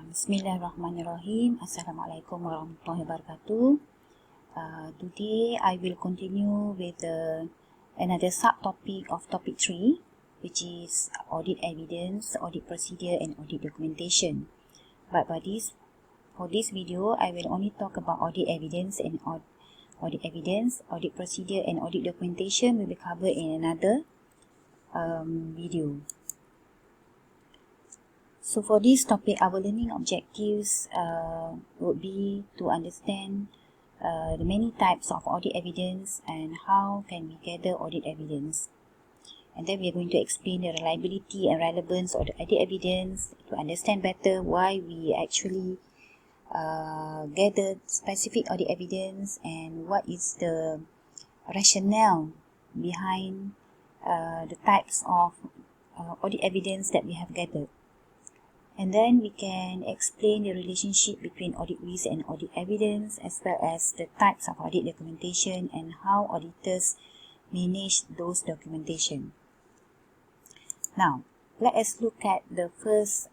Bismillahirrahmanirrahim. Assalamualaikum warahmatullahi wabarakatuh. Today I will continue with another subtopic of topic 3, which is audit evidence, audit procedure and audit documentation. But for this video, I will only talk about audit evidence and audit procedure and audit documentation will be covered in another video. So for this topic, our learning objectives would be to understand the many types of audit evidence and how can we gather audit evidence. And then we are going to explain the reliability and relevance of the audit evidence to understand better why we actually gather specific audit evidence and what is the rationale behind the types of audit evidence that we have gathered. And then we can explain the relationship between audit risk and audit evidence, as well as the types of audit documentation and how auditors manage those documentation. Now, let us look at the first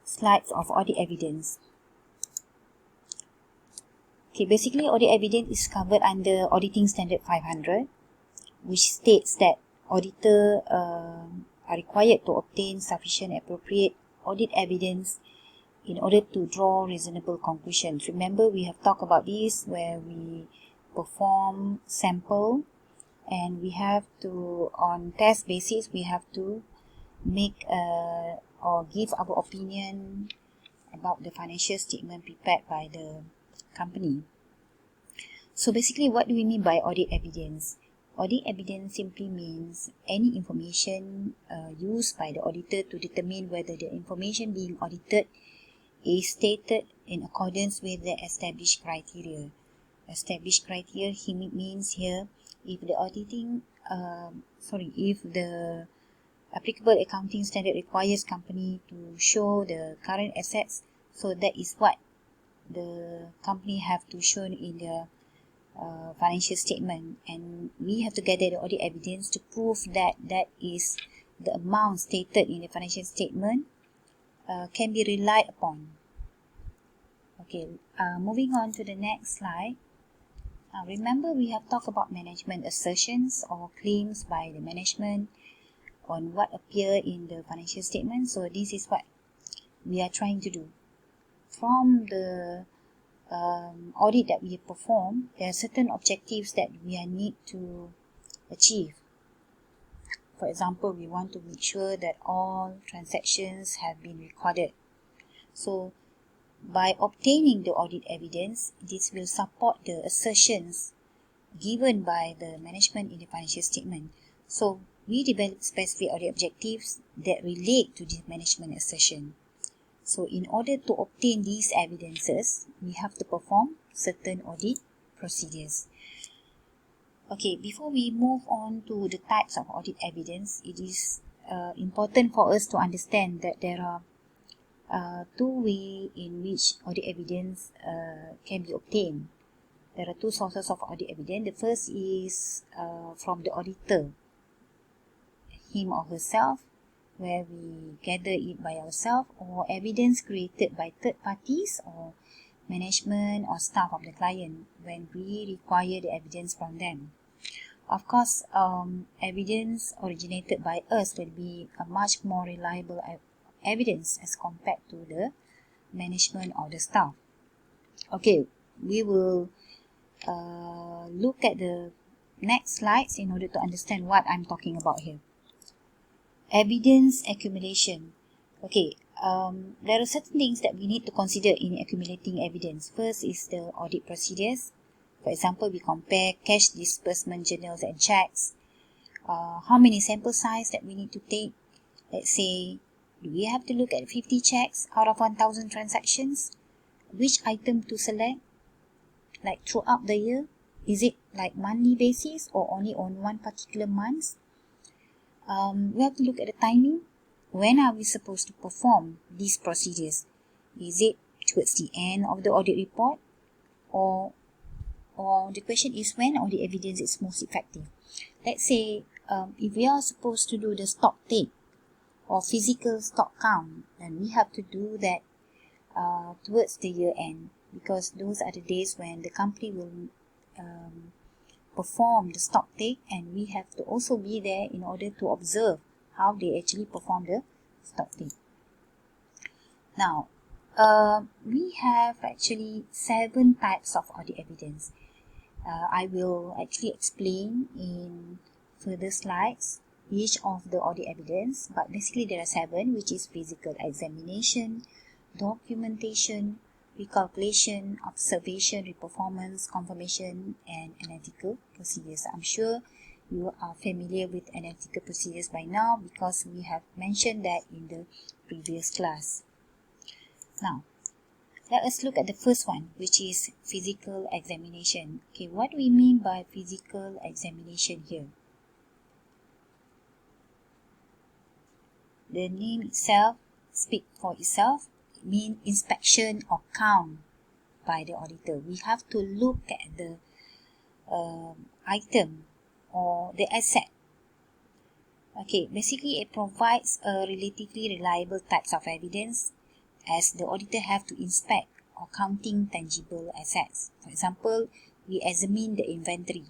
slides of audit evidence. Okay, basically audit evidence is covered under Auditing Standard 500. Which states that auditors are required to obtain sufficient appropriate audit evidence in order to draw reasonable conclusions. Remember, we have talked about this where we perform sample and we have to, on test basis, we have to make or give our opinion about the financial statement prepared by the company. So basically, what do we mean by audit evidence? Audit evidence simply means any information used by the auditor to determine whether the information being audited is stated in accordance with the established criteria. Established criteria means here if the applicable accounting standard requires company to show the current assets, so that is what the company have to show in their financial statement, and we have to gather the audit evidence to prove that that is the amount stated in the financial statement can be relied upon. Okay, moving on to the next slide. Remember, we have talked about management assertions or claims by the management on what appear in the financial statement. So this is what we are trying to do. From the audit that we perform, there are certain objectives that we need to achieve. For example, we want to make sure that all transactions have been recorded. So, by obtaining the audit evidence, this will support the assertions given by the management in the financial statement. So, we develop specific audit objectives that relate to the management assertion. So, in order to obtain these evidences, we have to perform certain audit procedures. Okay, before we move on to the types of audit evidence, it is important for us to understand that there are two ways in which audit evidence can be obtained. There are two sources of audit evidence. The first is from the auditor, him or herself, where we gather it by ourselves, or evidence created by third parties or management or staff of the client when we require the evidence from them. Of course, evidence originated by us will be a much more reliable evidence as compared to the management or the staff. Okay, we will look at the next slides in order to understand what I'm talking about here. Evidence accumulation. Okay, there are certain things that we need to consider in accumulating evidence. First is the audit procedures. For example, we compare cash disbursement journals and checks. How many sample size that we need to take? Let's say, do we have to look at 50 checks out of 1,000 transactions? Which item to select? Like throughout the year? Is it like monthly basis or only on one particular month? We have to look at the timing. When are we supposed to perform these procedures? Is it towards the end of the audit report? Or the question is when audit evidence is most effective? Let's say if we are supposed to do the stock take or physical stock count, then we have to do that towards the year end, because those are the days when the company will perform the stock take, and we have to also be there in order to observe how they actually perform the stock take. Now, we have actually 7 types of audit evidence. I will actually explain in further slides each of the audit evidence, but basically there are 7, which is physical examination, documentation, recalculation, observation, reperformance, confirmation, and analytical procedures. I'm sure you are familiar with analytical procedures by now because we have mentioned that in the previous class. Now, let us look at the first one, which is physical examination. Okay, what do we mean by physical examination here? The name itself speaks for itself. It means inspection or count by the auditor. We have to look at the item or the asset. Okay, basically it provides a relatively reliable types of evidence, as the auditor have to inspect or counting tangible assets. For example, we examine the inventory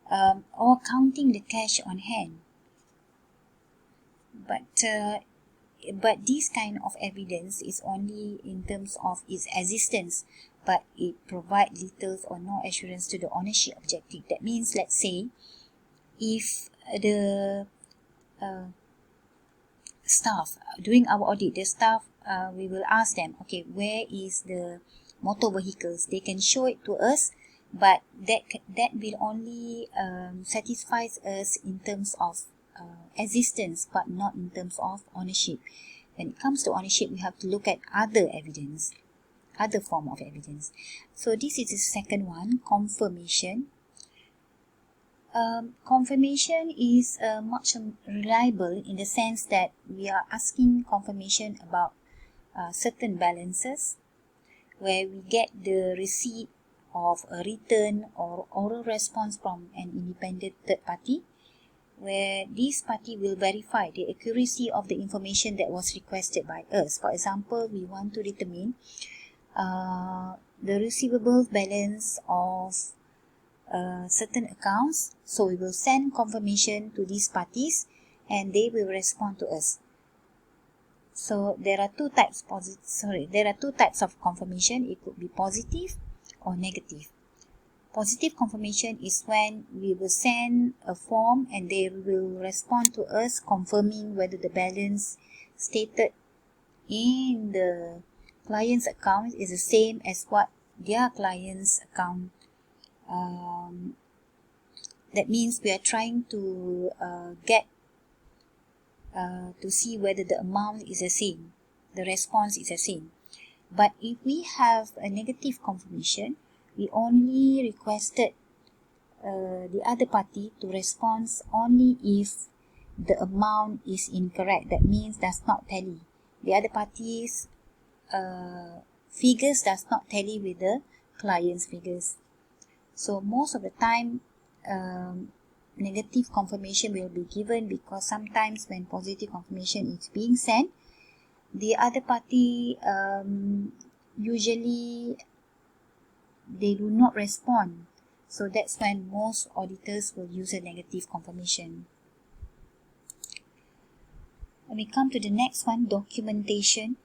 or counting the cash on hand. But this kind of evidence is only in terms of its existence, but it provides little or no assurance to the ownership objective. That means, let's say, if the staff, during our audit, the staff, we will ask them, okay, where is the motor vehicles? They can show it to us, but that will only satisfy us in terms of existence, but not in terms of ownership. When it comes to ownership, we have to look at other evidence, other form of evidence. So this is the second one, confirmation. Confirmation is much reliable in the sense that we are asking confirmation about certain balances, where we get the receipt of a written or oral response from an independent third party, where this party will verify the accuracy of the information that was requested by us. For example, we want to determine the receivables balance of certain accounts, so we will send confirmation to these parties and they will respond to us. So there are two types of confirmation. It could be positive or negative. Positive confirmation is when we will send a form and they will respond to us confirming whether the balance stated in the client's account is the same as what their client's account. That means we are trying to get to see whether the amount is the same, the response is the same. But if we have a negative confirmation, we only requested the other party to respond only if the amount is incorrect. That means does not tally. The other party's figures does not tally with the client's figures. So most of the time, negative confirmation will be given, because sometimes when positive confirmation is being sent, the other party usually they do not respond. So that's when most auditors will use a negative confirmation. When we come to the next one, documentation.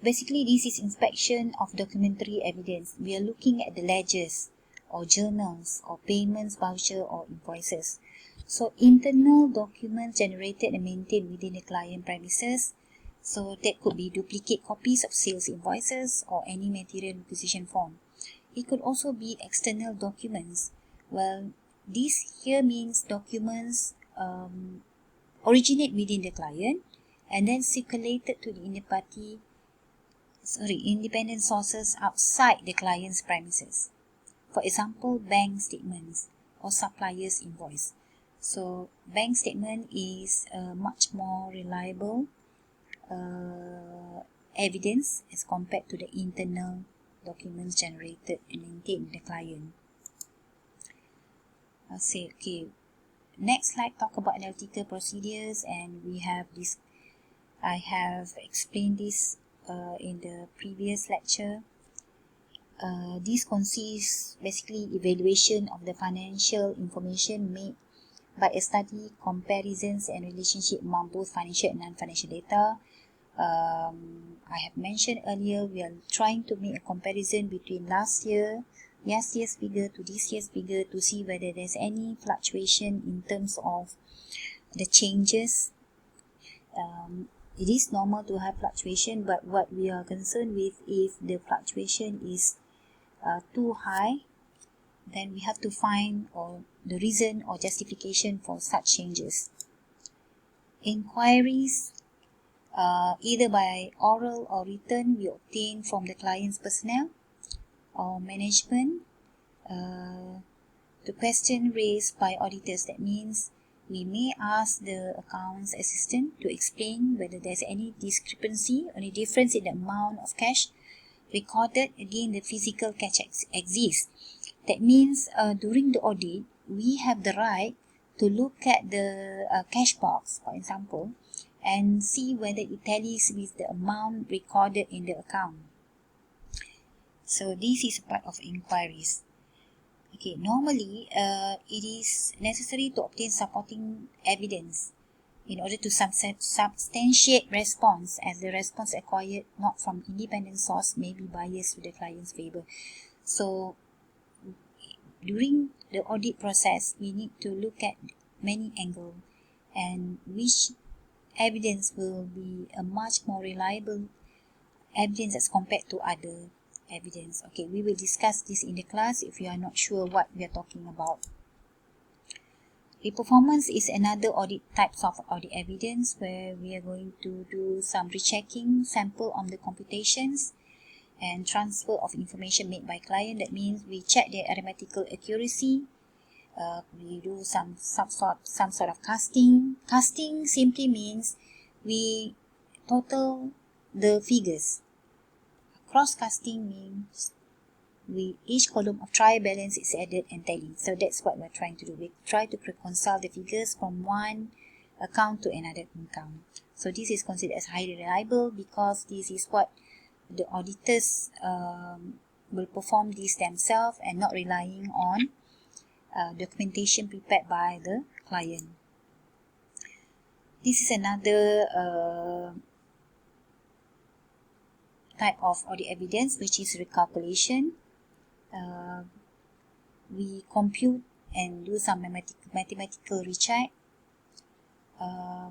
Basically, this is inspection of documentary evidence. We are looking at the ledgers or journals or payments, voucher or invoices. So internal documents generated and maintained within the client premises. So that could be duplicate copies of sales invoices or any material requisition form. It could also be external documents. Well, this here means documents originate within the client and then circulated to the independent sources outside the client's premises. For example, bank statements or supplier's invoice. So bank statement is much more reliable evidence as compared to the internal documents generated and maintained by the client. Okay, next slide talk about analytical procedures, and we have this. I have explained this in the previous lecture. This consists basically evaluation of the financial information made by a study, comparisons and relationship among both financial and non-financial data. I have mentioned earlier, we are trying to make a comparison between last year's figure to this year's figure to see whether there's any fluctuation in terms of the changes. It is normal to have fluctuation, but what we are concerned with, if the fluctuation is too high, then we have to find the reason or justification for such changes. Inquiries, either by oral or written, we obtain from the client's personnel or management. The question raised by auditors, that means we may ask the accounts assistant to explain whether there's any discrepancy, any difference in the amount of cash recorded against the physical cash exists. That means during the audit, we have the right to look at the cash box, for example, and see whether it tallies with the amount recorded in the account. So this is part of inquiries. Okay, normally it is necessary to obtain supporting evidence in order to substantiate response, as the response acquired not from independent source may be biased to the client's favor. So during the audit process, we need to look at many angles and which evidence will be a much more reliable evidence as compared to other evidence. Okay, we will discuss this in the class if you are not sure what we are talking about. The performance is another audit types of audit evidence where we are going to do some rechecking, sample on the computations and transfer of information made by client. That means we check their arithmetical accuracy. We do some sort of casting. Casting simply means we total the figures. Cross casting means each column of trial balance is added and tallied. So that's what we're trying to do. We try to reconcile the figures from one account to another account. So this is considered as highly reliable because this is what the auditors will perform this themselves and not relying on documentation prepared by the client. This is another type of audit evidence, which is recalculation. We compute and do some mathematical recheck.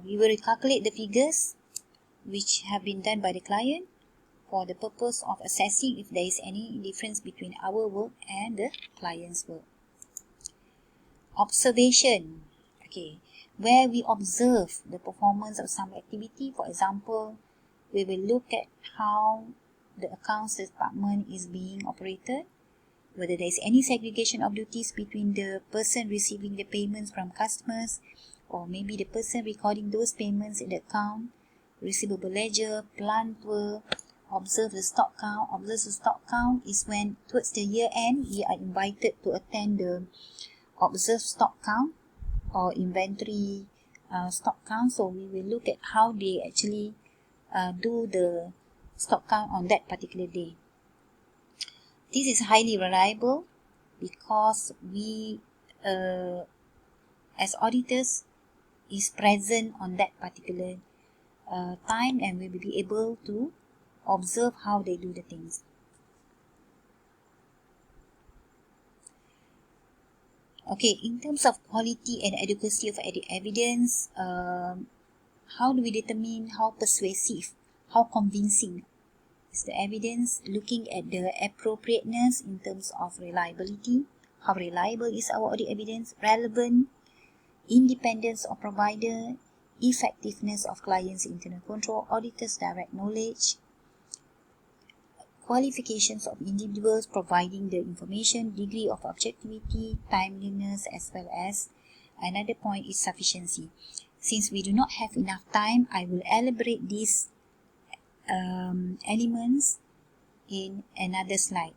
We will recalculate the figures which have been done by the client for the purpose of assessing if there is any difference between our work and the client's work. Observation, okay, where we observe the performance of some activity. For example, we will look at how the accounts department is being operated, whether there is any segregation of duties between the person receiving the payments from customers or maybe the person recording those payments in the account, receivable ledger, plant tour. Observe the stock count. Observe the stock count is when towards the year end we are invited to attend the observe stock count or inventory stock count. So we will look at how they actually do the stock count on that particular day. This is highly reliable because we as auditors is present on that particular time, and we will be able to observe how they do the things. Okay, in terms of quality and adequacy of evidence, how do we determine how persuasive, how convincing is the evidence? Looking at the appropriateness in terms of reliability. How reliable is our audit evidence? Relevant, independence of provider, effectiveness of client's internal control, auditor's direct knowledge, qualifications of individuals providing the information, degree of objectivity, timeliness, as well as another point is sufficiency. Since we do not have enough time, I will elaborate these elements in another slide.